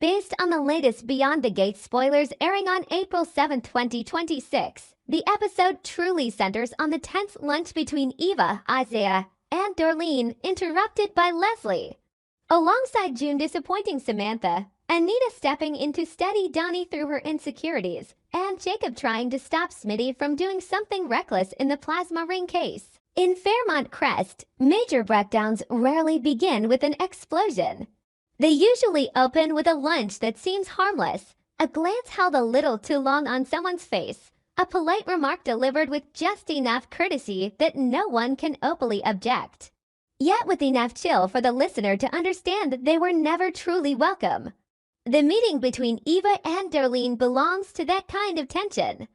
Based on the latest Beyond the Gates spoilers airing on April 7, 2026, the episode truly centers on the tense lunch between Eva, Isaiah, and Darlene, interrupted by Leslie. Alongside June disappointing Samantha, Anita stepping in to steady Donnie through her insecurities, and Jacob trying to stop Smitty from doing something reckless in the plasma ring case. In Fairmont Crest, major breakdowns rarely begin with an explosion. They usually open with a lunch that seems harmless, a glance held a little too long on someone's face, a polite remark delivered with just enough courtesy that no one can openly object, yet with enough chill for the listener to understand that they were never truly welcome. The meeting between Eva and Darlene belongs to that kind of tension.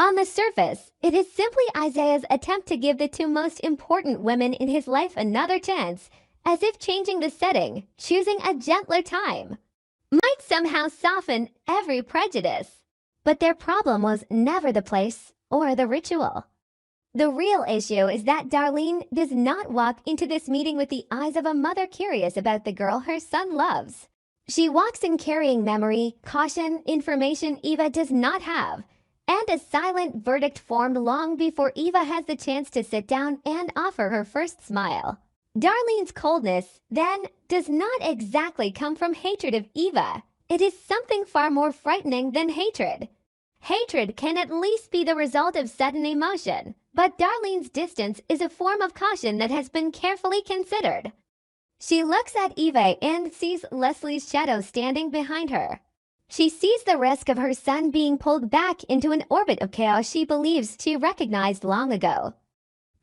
On the surface, it is simply Isaiah's attempt to give the two most important women in his life another chance, as if changing the setting, choosing a gentler time, might somehow soften every prejudice. But their problem was never the place or the ritual. The real issue is that Darlene does not walk into this meeting with the eyes of a mother curious about the girl her son loves. She walks in carrying memory, caution, information Eva does not have, and a silent verdict formed long before Eva has the chance to sit down and offer her first smile. Darlene's coldness, then, does not exactly come from hatred of Eva. It is something far more frightening than hatred. Hatred can at least be the result of sudden emotion, but Darlene's distance is a form of caution that has been carefully considered. She looks at Eva and sees Leslie's shadow standing behind her. She sees the risk of her son being pulled back into an orbit of chaos she believes she recognized long ago.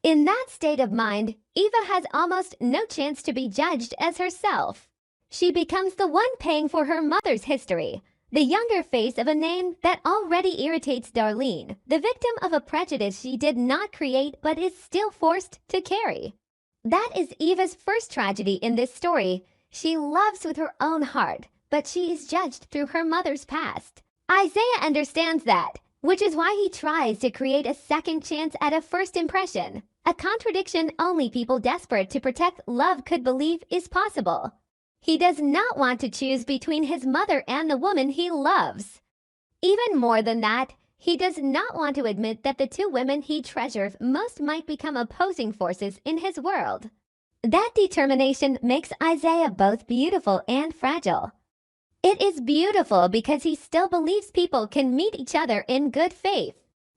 In that state of mind, Eva has almost no chance to be judged as herself. She becomes the one paying for her mother's history, the younger face of a name that already irritates Darlene, the victim of a prejudice she did not create but is still forced to carry. That is Eva's first tragedy in this story. She loves with her own heart, but she is judged through her mother's past. Isaiah understands that, which is why he tries to create a second chance at a first impression, a contradiction only people desperate to protect love could believe is possible. He does not want to choose between his mother and the woman he loves. Even more than that, he does not want to admit that the two women he treasures most might become opposing forces in his world. That determination makes Isaiah both beautiful and fragile. It is beautiful because he still believes people can meet each other in good faith.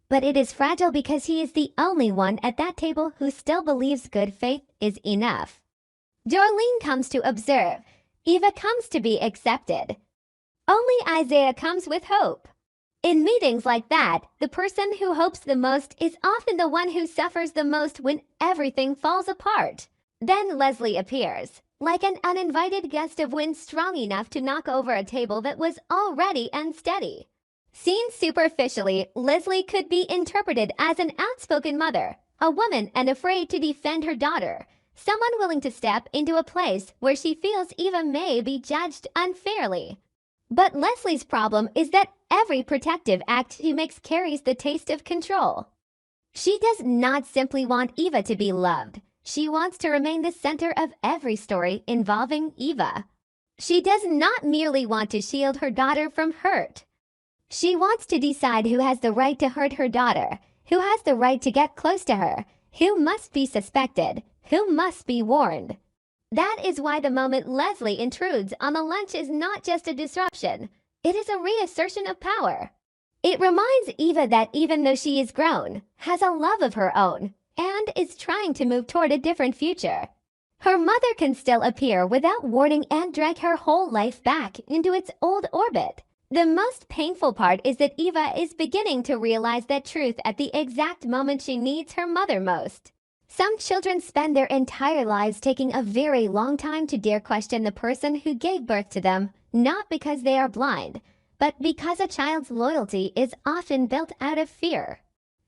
But it is fragile because he is the only one at that table who still believes good faith is enough. Darlene comes to observe. Eva comes to be accepted. Only Isaiah comes with hope. In meetings like that, the person who hopes the most is often the one who suffers the most when everything falls apart. Then Leslie appears, like an uninvited gust of wind strong enough to knock over a table that was already unsteady. Seen superficially, Leslie could be interpreted as an outspoken mother, a woman unafraid to defend her daughter, someone willing to step into a place where she feels Eva may be judged unfairly. But Leslie's problem is that every protective act she makes carries the taste of control. She does not simply want Eva to be loved. She wants to remain the center of every story involving Eva. She does not merely want to shield her daughter from hurt. She wants to decide who has the right to hurt her daughter, who has the right to get close to her, who must be suspected, who must be warned. That is why the moment Leslie intrudes on the lunch is not just a disruption, it is a reassertion of power. It reminds Eva that even though she is grown, has a love of her own, and is trying to move toward a different future, her mother can still appear without warning and drag her whole life back into its old orbit. The most painful part is that Eva is beginning to realize that truth at the exact moment she needs her mother most. Some children spend their entire lives taking a very long time to dare question the person who gave birth to them, not because they are blind, but because a child's loyalty is often built out of fear.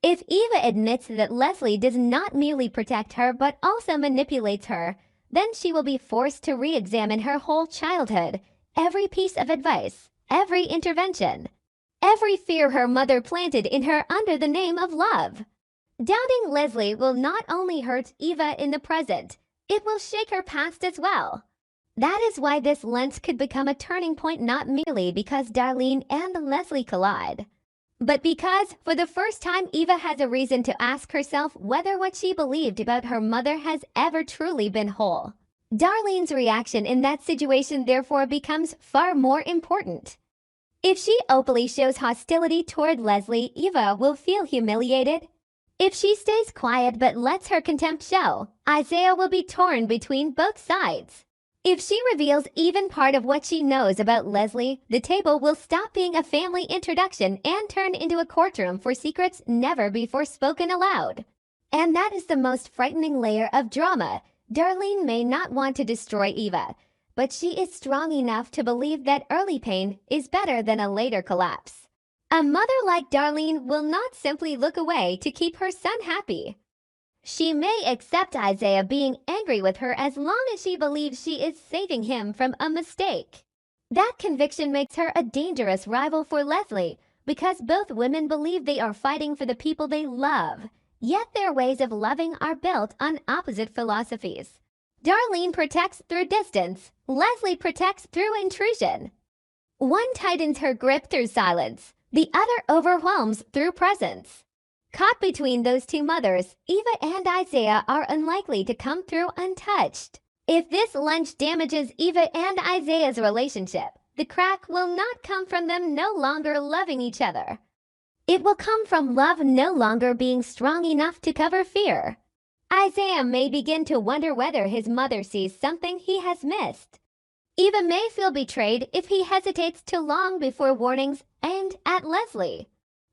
If Eva admits that Leslie does not merely protect her but also manipulates her, then she will be forced to re-examine her whole childhood, every piece of advice, every intervention, every fear her mother planted in her under the name of love. Doubting Leslie will not only hurt Eva in the present, it will shake her past as well. That is why this lens could become a turning point not merely because Darlene and Leslie collide, but because, for the first time, Eva has a reason to ask herself whether what she believed about her mother has ever truly been whole. Darlene's reaction in that situation therefore becomes far more important. If she openly shows hostility toward Leslie, Eva will feel humiliated. If she stays quiet but lets her contempt show, Isaiah will be torn between both sides. If she reveals even part of what she knows about Leslie, the table will stop being a family introduction and turn into a courtroom for secrets never before spoken aloud. And that is the most frightening layer of drama. Darlene may not want to destroy Eva, but she is strong enough to believe that early pain is better than a later collapse. A mother like Darlene will not simply look away to keep her son happy. She may accept Isaiah being angry with her as long as she believes she is saving him from a mistake. That conviction makes her a dangerous rival for Leslie, because both women believe they are fighting for the people they love, yet their ways of loving are built on opposite philosophies. Darlene protects through distance, Leslie protects through intrusion. One tightens her grip through silence, the other overwhelms through presence. Caught between those two mothers, Eva and Isaiah are unlikely to come through untouched. If this lunch damages Eva and Isaiah's relationship, the crack will not come from them no longer loving each other. It will come from love no longer being strong enough to cover fear. Isaiah may begin to wonder whether his mother sees something he has missed. Eva may feel betrayed if he hesitates too long before warnings aimed at Leslie.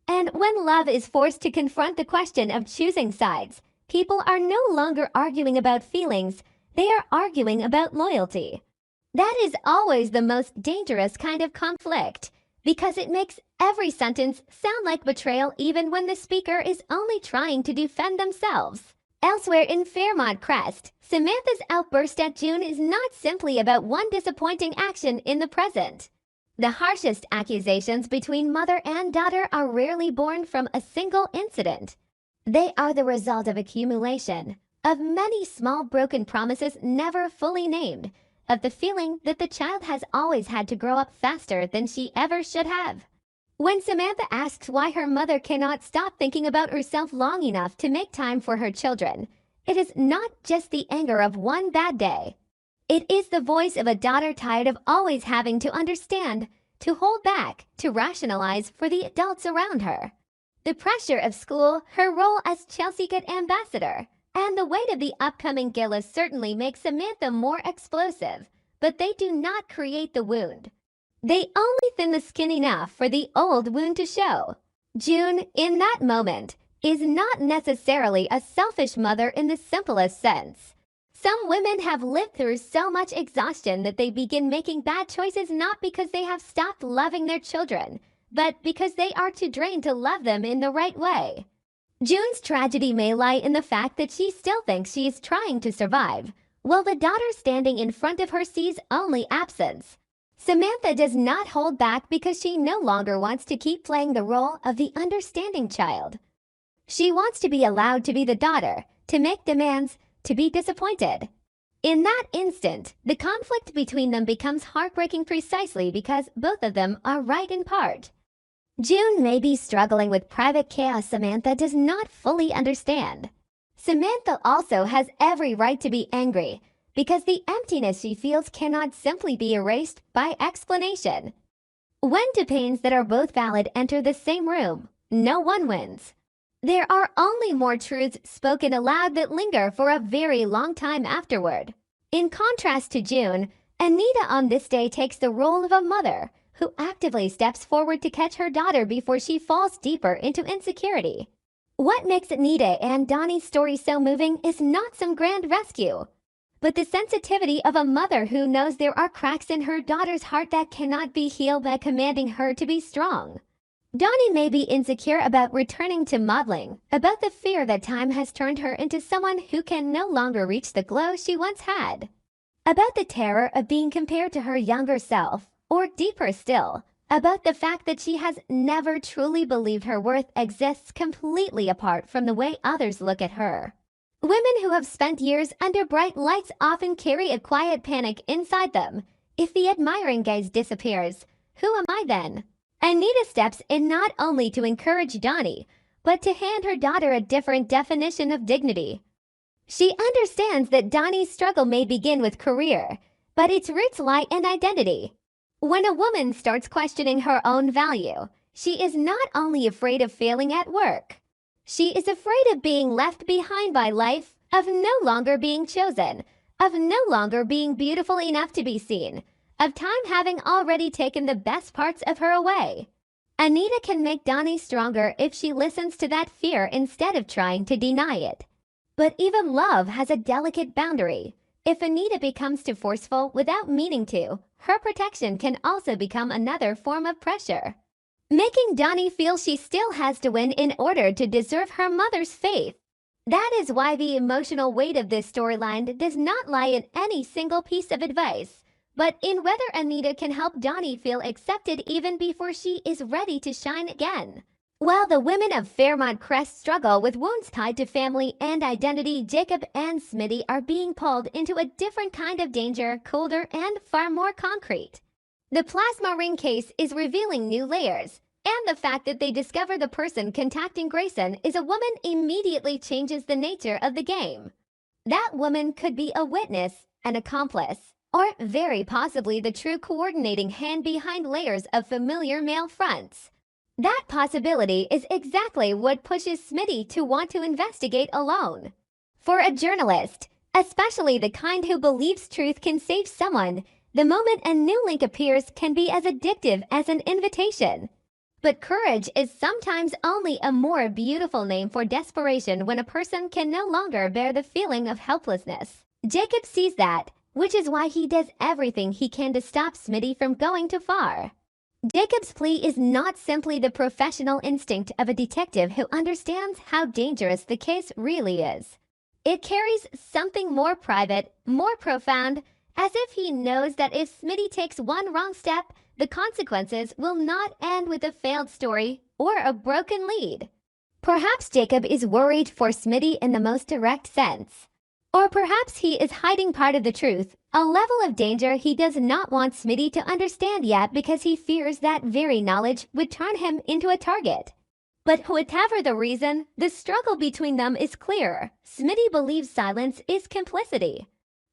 And when love is forced to confront the question of choosing sides, people are no longer arguing about feelings, they are arguing about loyalty. That is always the most dangerous kind of conflict, because it makes every sentence sound like betrayal even when the speaker is only trying to defend themselves. Elsewhere in Fairmont Crest, Samantha's outburst at June is not simply about one disappointing action in the present. The harshest accusations between mother and daughter are rarely born from a single incident. They are the result of accumulation, of many small broken promises never fully named, of the feeling that the child has always had to grow up faster than she ever should have. When Samantha asks why her mother cannot stop thinking about herself long enough to make time for her children, it is not just the anger of one bad day. It is the voice of a daughter tired of always having to understand, to hold back, to rationalize for the adults around her. The pressure of school, her role as Chelsea Good ambassador, and the weight of the upcoming gala certainly make Samantha more explosive, but they do not create the wound. They only thin the skin enough for the old wound to show. June, in that moment, is not necessarily a selfish mother in the simplest sense. Some women have lived through so much exhaustion that they begin making bad choices not because they have stopped loving their children, but because they are too drained to love them in the right way. June's tragedy may lie in the fact that she still thinks she is trying to survive, while the daughter standing in front of her sees only absence. Samantha does not hold back because she no longer wants to keep playing the role of the understanding child. She wants to be allowed to be the daughter, to make demands, to be disappointed. In that instant, the conflict between them becomes heartbreaking precisely because both of them are right in part. June may be struggling with private chaos Samantha does not fully understand. Samantha also has every right to be angry, because the emptiness she feels cannot simply be erased by explanation. When two pains that are both valid enter the same room, no one wins. There are only more truths spoken aloud that linger for a very long time afterward. In contrast to June, Anita on this day takes the role of a mother who actively steps forward to catch her daughter before she falls deeper into insecurity. What makes Anita and Donnie's story so moving is not some grand rescue, but the sensitivity of a mother who knows there are cracks in her daughter's heart that cannot be healed by commanding her to be strong. Donnie may be insecure about returning to modeling, about the fear that time has turned her into someone who can no longer reach the glow she once had, about the terror of being compared to her younger self, or deeper still, about the fact that she has never truly believed her worth exists completely apart from the way others look at her. Women who have spent years under bright lights often carry a quiet panic inside them. If the admiring gaze disappears, who am I then? Anita steps in not only to encourage Donnie, but to hand her daughter a different definition of dignity. She understands that Donnie's struggle may begin with career, but its roots lie in identity. When a woman starts questioning her own value, she is not only afraid of failing at work. She is afraid of being left behind by life, of no longer being chosen, of no longer being beautiful enough to be seen, of time having already taken the best parts of her away. Anita can make Donnie stronger if she listens to that fear instead of trying to deny it. But even love has a delicate boundary. If Anita becomes too forceful without meaning to, her protection can also become another form of pressure, making Donnie feel she still has to win in order to deserve her mother's faith. That is why the emotional weight of this storyline does not lie in any single piece of advice, but in whether Anita can help Donnie feel accepted even before she is ready to shine again. While the women of Fairmont Crest struggle with wounds tied to family and identity, Jacob and Smitty are being pulled into a different kind of danger, colder and far more concrete. The plasma ring case is revealing new layers, and the fact that they discover the person contacting Grayson is a woman immediately changes the nature of the game. That woman could be a witness, an accomplice, or very possibly the true coordinating hand behind layers of familiar male fronts. That possibility is exactly what pushes Smitty to want to investigate alone. For a journalist, especially the kind who believes truth can save someone, the moment a new link appears can be as addictive as an invitation. But courage is sometimes only a more beautiful name for desperation when a person can no longer bear the feeling of helplessness. Jacob sees that, which is why he does everything he can to stop Smitty from going too far. Jacob's plea is not simply the professional instinct of a detective who understands how dangerous the case really is. It carries something more private, more profound, as if he knows that if Smitty takes one wrong step, the consequences will not end with a failed story or a broken lead. Perhaps Jacob is worried for Smitty in the most direct sense. Or perhaps he is hiding part of the truth, a level of danger he does not want Smitty to understand yet because he fears that very knowledge would turn him into a target. But whatever the reason, the struggle between them is clear. Smitty believes silence is complicity,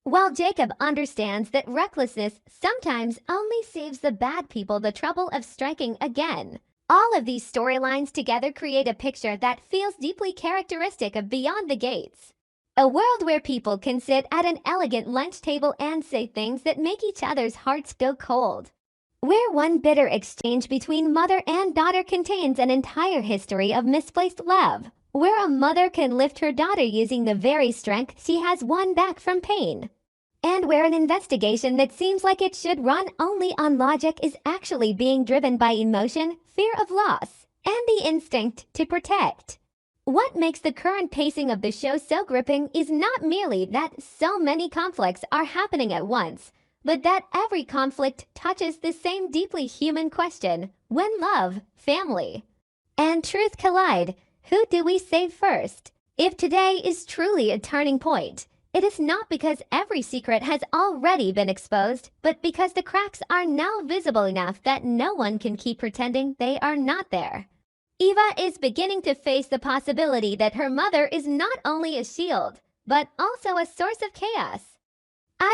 while Jacob understands that recklessness sometimes only saves the bad people the trouble of striking again. All of these storylines together create a picture that feels deeply characteristic of Beyond the Gates. A world where people can sit at an elegant lunch table and say things that make each other's hearts go cold. Where one bitter exchange between mother and daughter contains an entire history of misplaced love. Where a mother can lift her daughter using the very strength she has won back from pain. And where an investigation that seems like it should run only on logic is actually being driven by emotion, fear of loss, and the instinct to protect. What makes the current pacing of the show so gripping is not merely that so many conflicts are happening at once, but that every conflict touches the same deeply human question: when love, family, and truth collide, who do we save first? If today is truly a turning point, it is not because every secret has already been exposed, but because the cracks are now visible enough that no one can keep pretending they are not there. Eva is beginning to face the possibility that her mother is not only a shield, but also a source of chaos.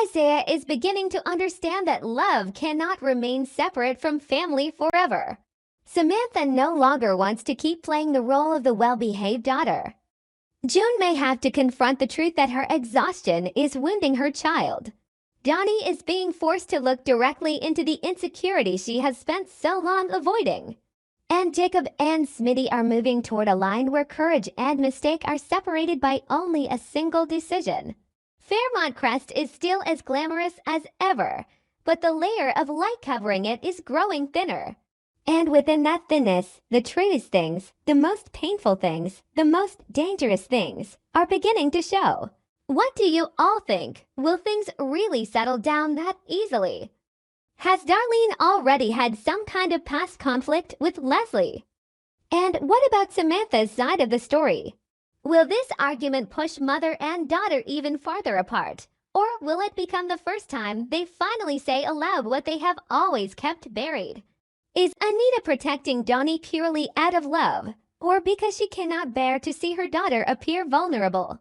Isaiah is beginning to understand that love cannot remain separate from family forever. Samantha no longer wants to keep playing the role of the well-behaved daughter. June may have to confront the truth that her exhaustion is wounding her child. Donnie is being forced to look directly into the insecurity she has spent so long avoiding. And Jacob and Smitty are moving toward a line where courage and mistake are separated by only a single decision. Fairmont Crest is still as glamorous as ever, but the layer of light covering it is growing thinner. And within that thinness, the truest things, the most painful things, the most dangerous things, are beginning to show. What do you all think? Will things really settle down that easily? Has Darlene already had some kind of past conflict with Leslie? And what about Samantha's side of the story? Will this argument push mother and daughter even farther apart? Or will it become the first time they finally say aloud what they have always kept buried? Is Anita protecting Donnie purely out of love, or because she cannot bear to see her daughter appear vulnerable?